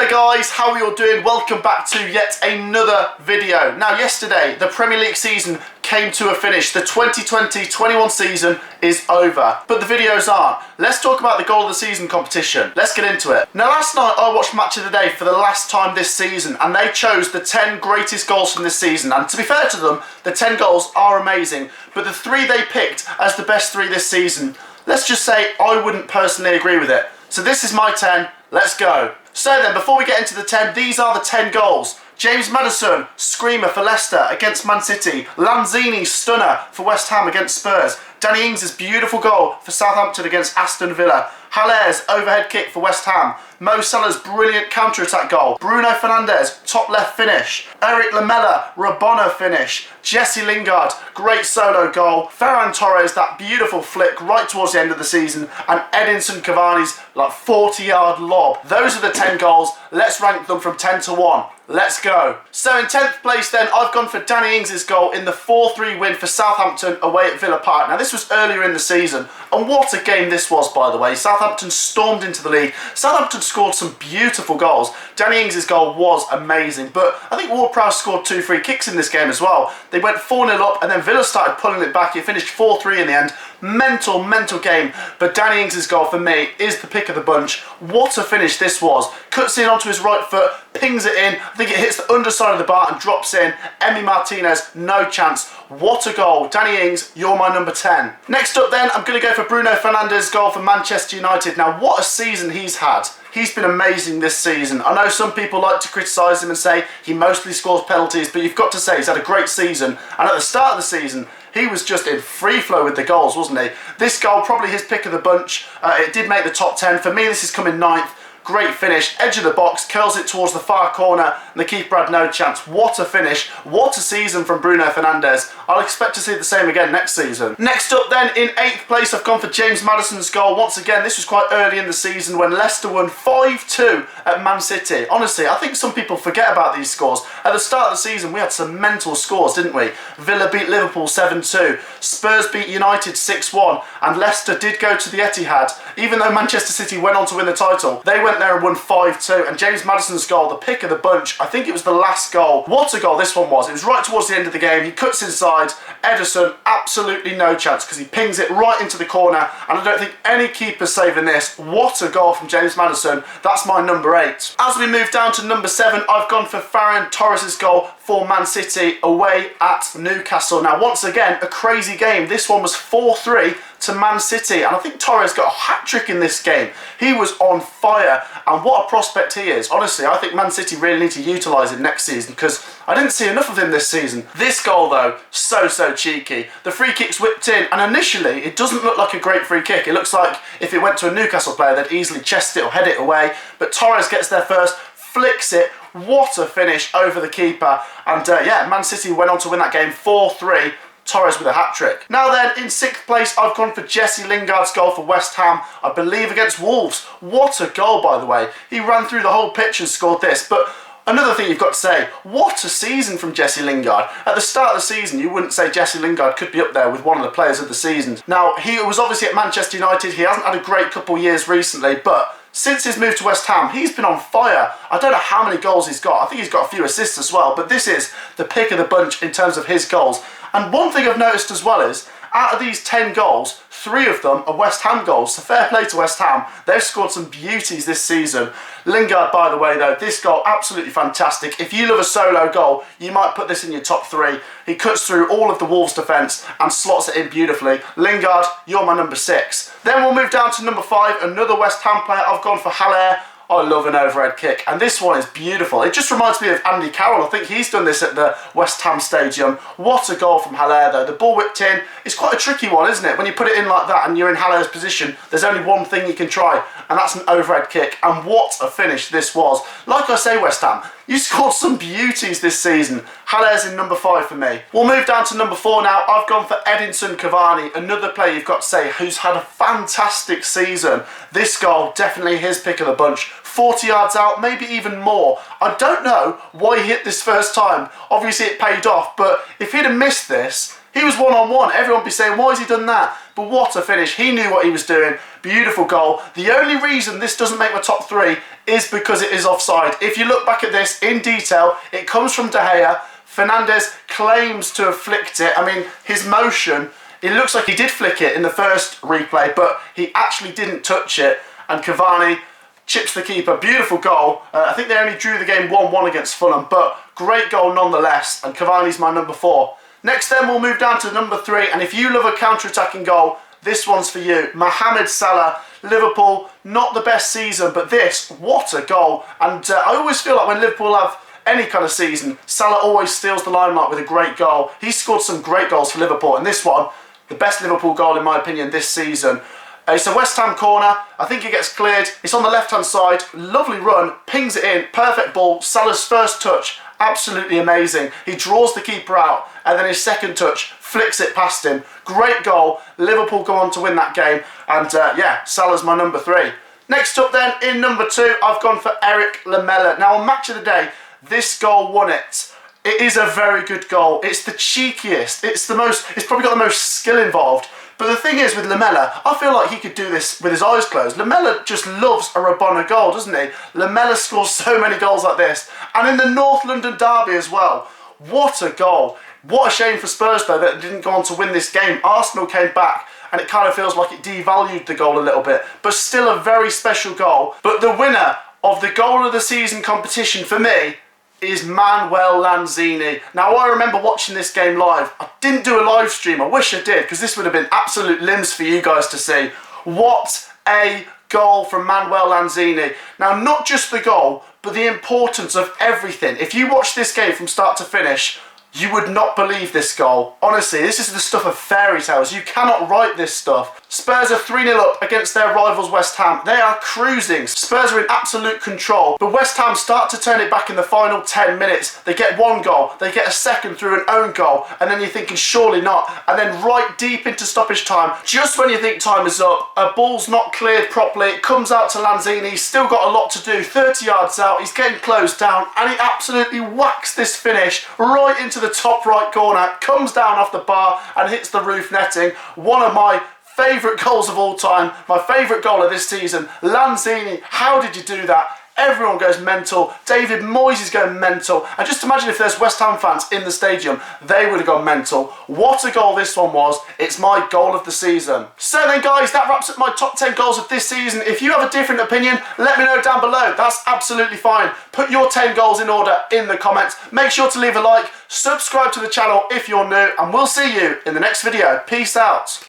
there guys, how are you all doing? Welcome back to yet another video. Now yesterday, the Premier League season came to a finish. The 2020-21 season is over, but the videos aren't. Let's talk about the goal of the season competition. Let's get into it. Now last night I watched Match of the Day for the last time this season, and they chose the 10 greatest goals from this season. And to be fair to them, the 10 goals are amazing, but the 3 they picked as the best 3 this season, let's just say I wouldn't personally agree with it. So this is my 10, let's go. So then, before we get into the 10, these are the 10 goals. James Maddison, screamer for Leicester against Man City. Lanzini, stunner for West Ham against Spurs. Danny Ings' beautiful goal for Southampton against Aston Villa. Haller's overhead kick for West Ham. Mo Salah's brilliant counter-attack goal. Bruno Fernandes, top left finish. Erik Lamela, Rabona finish. Jesse Lingard, great solo goal. Ferran Torres, that beautiful flick right towards the end of the season. And Edinson Cavani's like 40-yard lob. Those are the 10 goals. Let's rank them from 10 to 1. Let's go. So in 10th place then, I've gone for Danny Ings' goal in the 4-3 win for Southampton away at Villa Park. Now this was earlier in the season, and what a game this was, by the way. Southampton stormed into the league. Southampton scored some beautiful goals. Danny Ings' goal was amazing, but I think Ward-Prowse scored 2 free kicks in this game as well. They went 4-0 up, and then Villa started pulling it back. It finished 4-3 in the end. Mental game, but Danny Ings' goal for me is the pick of the bunch. What a finish this was. Cuts in onto his right foot, pings it in. I think it hits the underside of the bar and drops in. Emi Martinez, no chance. What a goal. Danny Ings, you're my number 10. Next up then, I'm going to go for Bruno Fernandes' goal for Manchester United. Now what a season he's had. He's been amazing this season. I know some people like to criticise him and say he mostly scores penalties, but you've got to say he's had a great season. And at the start of the season, he was just in free flow with the goals, wasn't he? This goal, probably his pick of the bunch. It did make the top 10. For me, this is coming 9th. Great finish, edge of the box, curls it towards the far corner, and the keeper had no chance. What a finish, what a season from Bruno Fernandes. I'll expect to see the same again next season. Next up then, in 8th place, I've gone for James Maddison's goal. Once again, this was quite early in the season when Leicester won 5-2 at Man City. Honestly, I think some people forget about these scores. At the start of the season, we had some mental scores, didn't we? Villa beat Liverpool 7-2, Spurs beat United 6-1, and Leicester did go to the Etihad. Even though Manchester City went on to win the title, they went there and won 5-2, and James Maddison's goal, the pick of the bunch, I think it was the last goal. What a goal this one was. It was right towards the end of the game. He cuts inside. Ederson, absolutely no chance because he pings it right into the corner, and I don't think any keeper's saving this. What a goal from James Maddison. That's my number 8. As we move down to number 7, I've gone for Ferran Torres' goal for Man City away at Newcastle. Now once again, a crazy game. This one was 4-3 to Man City, and I think Torres got a hat-trick in this game. He was on fire, and what a prospect he is. Honestly, I think Man City really need to utilise him next season because I didn't see enough of him this season. This goal though, so cheeky. The free kick's whipped in, and initially it doesn't look like a great free kick. It looks like if it went to a Newcastle player, they'd easily chest it or head it away, but Torres gets there first, flicks it. What a finish over the keeper, and yeah, Man City went on to win that game 4-3. Torres with a hat-trick. Now then, in 6th place, I've gone for Jesse Lingard's goal for West Ham, I believe against Wolves. What a goal, by the way. He ran through the whole pitch and scored this, but another thing you've got to say, what a season from Jesse Lingard. At the start of the season, you wouldn't say Jesse Lingard could be up there with one of the players of the season. Now, he was obviously at Manchester United. He hasn't had a great couple of years recently, but since his move to West Ham, he's been on fire. I don't know how many goals he's got. I think he's got a few assists as well, but this is the pick of the bunch in terms of his goals. And one thing I've noticed as well is, out of these 10 goals, 3 of them are West Ham goals. So fair play to West Ham. They've scored some beauties this season. Lingard, by the way, though, this goal, absolutely fantastic. If you love a solo goal, you might put this in your top 3. He cuts through all of the Wolves defence and slots it in beautifully. Lingard, you're my number 6. Then we'll move down to number 5, another West Ham player. I've gone for Haller. I love an overhead kick, and this one is beautiful. It just reminds me of Andy Carroll. I think he's done this at the West Ham Stadium. What a goal from Haller though. The ball whipped in. It's quite a tricky one, isn't it? When you put it in like that and you're in Haller's position, there's only one thing you can try, and that's an overhead kick. And what a finish this was. Like I say, West Ham, you scored some beauties this season. Haller's in number 5 for me. We'll move down to number 4 now. I've gone for Edinson Cavani, another player you've got to say who's had a fantastic season. This goal, definitely his pick of the bunch. 40 yards out, maybe even more. I don't know why he hit this first time. Obviously it paid off, but if he'd have missed this, he was one-on-one. Everyone would be saying, why has he done that? But what a finish. He knew what he was doing. Beautiful goal. The only reason this doesn't make my top 3 is because it is offside. If you look back at this in detail, it comes from De Gea. Fernandes claims to have flicked it. I mean, his motion, it looks like he did flick it in the first replay, but he actually didn't touch it. And Cavani chips the keeper. Beautiful goal. I think they only drew the game 1-1 against Fulham, but great goal nonetheless. And Cavani's my number 4. Next then we'll move down to number 3, and if you love a counter-attacking goal, this one's for you. Mohamed Salah, Liverpool, not the best season, but this, what a goal. And I always feel like when Liverpool have any kind of season, Salah always steals the limelight with a great goal. He's scored some great goals for Liverpool, and this one, the best Liverpool goal in my opinion this season. It's a West Ham corner. I think it gets cleared. It's on the left-hand side. Lovely run. Pings it in. Perfect ball. Salah's first touch. Absolutely amazing. He draws the keeper out. And then his second touch flicks it past him. Great goal. Liverpool go on to win that game. And yeah, Salah's my number 3. Next up then, in number 2, I've gone for Erik Lamela. Now on Match of the Day, this goal won it. It is a very good goal. It's the cheekiest. It's probably got the most skill involved. But the thing is with Lamela, I feel like he could do this with his eyes closed. Lamela just loves a Rabona goal, doesn't he? Lamela scores so many goals like this. And in the North London derby as well. What a goal. What a shame for Spurs though that it didn't go on to win this game. Arsenal came back and it kind of feels like it devalued the goal a little bit. But still a very special goal. But the winner of the goal of the season competition for me is Manuel Lanzini. Now I remember watching this game live. I didn't do a live stream, I wish I did, because this would have been absolute limbs for you guys to see. What a goal from Manuel Lanzini. Now not just the goal, but the importance of everything. If you watch this game from start to finish, you would not believe this goal. Honestly, this is the stuff of fairy tales. You cannot write this stuff. Spurs are 3-0 up against their rivals West Ham. They are cruising. Spurs are in absolute control. But West Ham start to turn it back in the final 10 minutes. They get one goal. They get a second through an own goal. And then you're thinking, surely not. And then right deep into stoppage time, just when you think time is up, a ball's not cleared properly. It comes out to Lanzini. He's still got a lot to do. 30 yards out. He's getting closed down. And he absolutely whacks this finish right into the top right corner, comes down off the bar and hits the roof netting. One of my favourite goals of all time, my favourite goal of this season. Lanzini, how did you do that? Everyone goes mental. David Moyes is going mental. And just imagine if there's West Ham fans in the stadium, they would have gone mental. What a goal this one was. It's my goal of the season. So then guys, that wraps up my top 10 goals of this season. If you have a different opinion, let me know down below. That's absolutely fine. Put your 10 goals in order in the comments. Make sure to leave a like, subscribe to the channel if you're new, and we'll see you in the next video. Peace out.